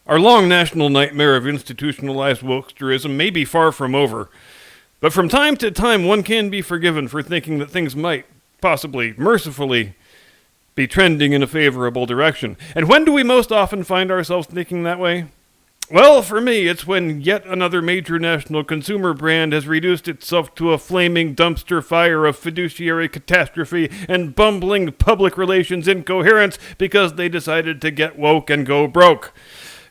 Our long national nightmare of institutionalized wokesterism may be far from over, but from time to time one can be forgiven for thinking that things might, possibly, mercifully, be trending in a favorable direction. And when do we most often find ourselves thinking that way? Well, for me, it's when yet another major national consumer brand has reduced itself to a flaming dumpster fire of fiduciary catastrophe and bumbling public relations incoherence because they decided to get woke and go broke.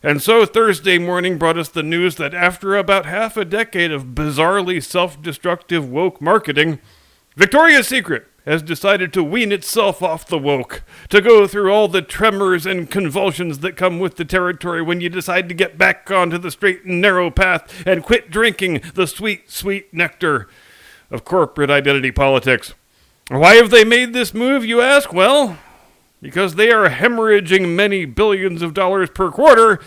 And so Thursday morning brought us the news that after about half a decade of bizarrely self-destructive woke marketing, Victoria's Secret has decided to wean itself off the woke, to go through all the tremors and convulsions that come with the territory when you decide to get back onto the straight and narrow path and quit drinking the sweet, sweet nectar of corporate identity politics. Why have they made this move, you ask? Well, because they are hemorrhaging many billions of dollars per quarter,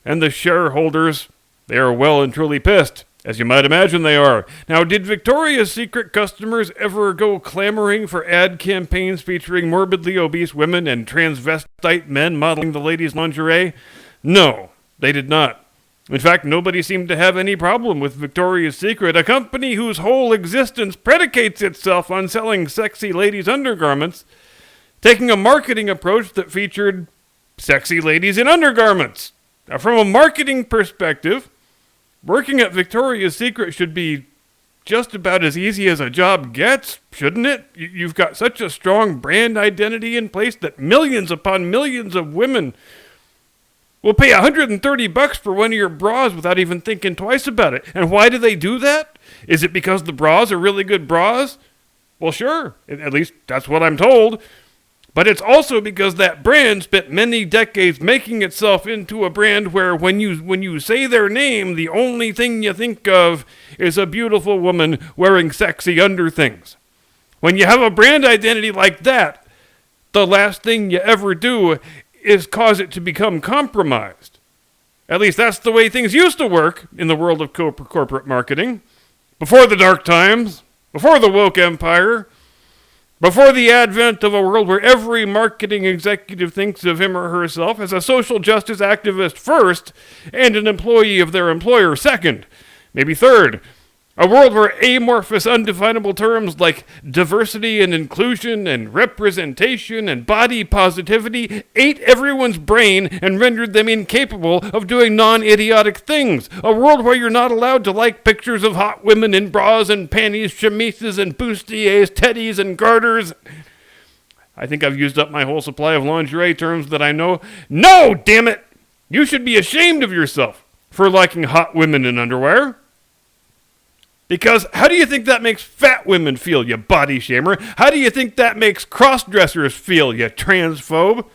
and the shareholders, they are well and truly pissed. As you might imagine they are. Now, did Victoria's Secret customers ever go clamoring for ad campaigns featuring morbidly obese women and transvestite men modeling the ladies' lingerie? No, they did not. In fact, nobody seemed to have any problem with Victoria's Secret, a company whose whole existence predicates itself on selling sexy ladies' undergarments, taking a marketing approach that featured sexy ladies in undergarments. Now, from a marketing perspective, working at Victoria's Secret should be just about as easy as a job gets, shouldn't it? You've got such a strong brand identity in place that millions upon millions of women will pay $130 for one of your bras without even thinking twice about it. And why do they do that? Is it because the bras are really good bras? Well, sure. At least that's what I'm told. But it's also because that brand spent many decades making itself into a brand where when you say their name, the only thing you think of is a beautiful woman wearing sexy underthings. When you have a brand identity like that, the last thing you ever do is cause it to become compromised. At least that's the way things used to work in the world of corporate marketing. Before the dark times, before the woke empire, before the advent of a world where every marketing executive thinks of him or herself as a social justice activist first and an employee of their employer second, maybe third. A world where amorphous, undefinable terms like diversity and inclusion and representation and body positivity ate everyone's brain and rendered them incapable of doing non-idiotic things. A world where you're not allowed to like pictures of hot women in bras and panties, chemises and bustiers, teddies and garters. I think I've used up my whole supply of lingerie terms that I know. No, damn it! You should be ashamed of yourself for liking hot women in underwear. Because how do you think that makes fat women feel, you body shamer? How do you think that makes cross-dressers feel, you transphobe?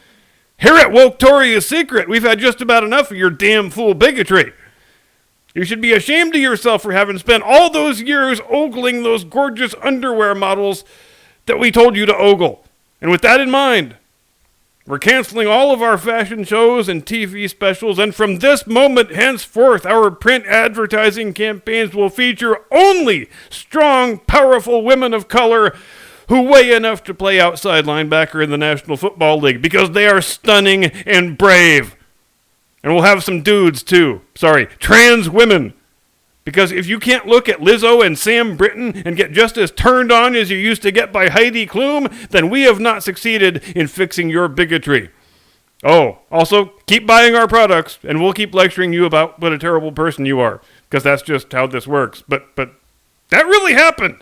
Here at Victoria's Secret, we've had just about enough of your damn fool bigotry. You should be ashamed of yourself for having spent all those years ogling those gorgeous underwear models that we told you to ogle. And with that in mind, we're canceling all of our fashion shows and TV specials, and from this moment henceforth, our print advertising campaigns will feature only strong, powerful women of color who weigh enough to play outside linebacker in the National Football League because they are stunning and brave. And we'll have some dudes too. Trans women. Because if you can't look at Lizzo and Sam Britton and get just as turned on as you used to get by Heidi Klum, then we have not succeeded in fixing your bigotry. Oh, also, keep buying our products, and we'll keep lecturing you about what a terrible person you are, because that's just how this works. But that really happened,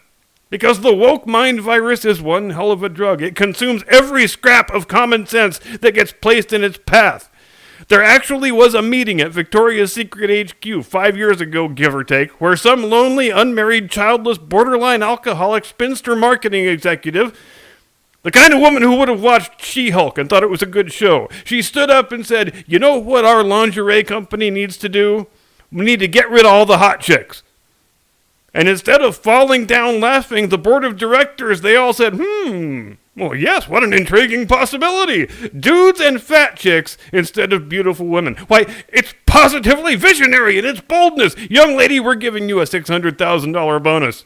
because the woke mind virus is one hell of a drug. It consumes every scrap of common sense that gets placed in its path. There actually was a meeting at Victoria's Secret HQ 5 years ago, give or take, where some lonely, unmarried, childless, borderline alcoholic spinster marketing executive, the kind of woman who would have watched She-Hulk and thought it was a good show, she stood up and said, "You know what our lingerie company needs to do? We need to get rid of all the hot chicks." And instead of falling down laughing, the board of directors, they all said, well, yes, what an intriguing possibility. Dudes and fat chicks instead of beautiful women. Why, it's positively visionary in its boldness. Young lady, we're giving you a $600,000 bonus.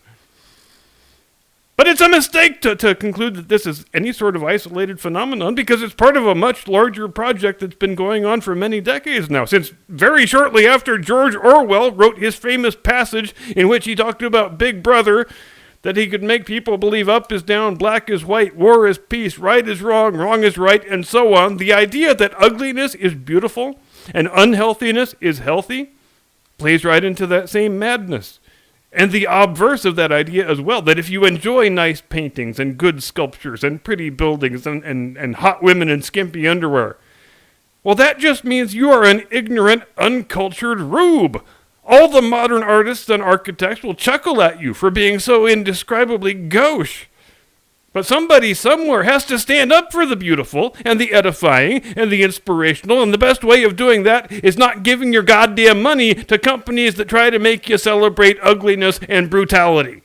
But it's a mistake to conclude that this is any sort of isolated phenomenon, because it's part of a much larger project that's been going on for many decades now, since very shortly after George Orwell wrote his famous passage in which he talked about Big Brother, that he could make people believe up is down, black is white, war is peace, right is wrong, wrong is right, and so on. The idea that ugliness is beautiful and unhealthiness is healthy plays right into that same madness. And the obverse of that idea as well, that if you enjoy nice paintings and good sculptures and pretty buildings and hot women in skimpy underwear, well, that just means you are an ignorant, uncultured rube. All the modern artists and architects will chuckle at you for being so indescribably gauche. But somebody somewhere has to stand up for the beautiful and the edifying and the inspirational, and the best way of doing that is not giving your goddamn money to companies that try to make you celebrate ugliness and brutality.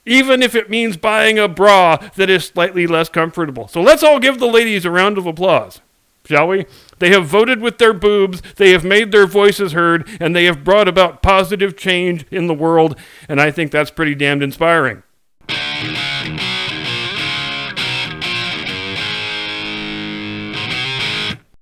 Even if it means buying a bra that is slightly less comfortable. So let's all give the ladies a round of applause, shall we? They have voted with their boobs, they have made their voices heard, and they have brought about positive change in the world, and I think that's pretty damned inspiring.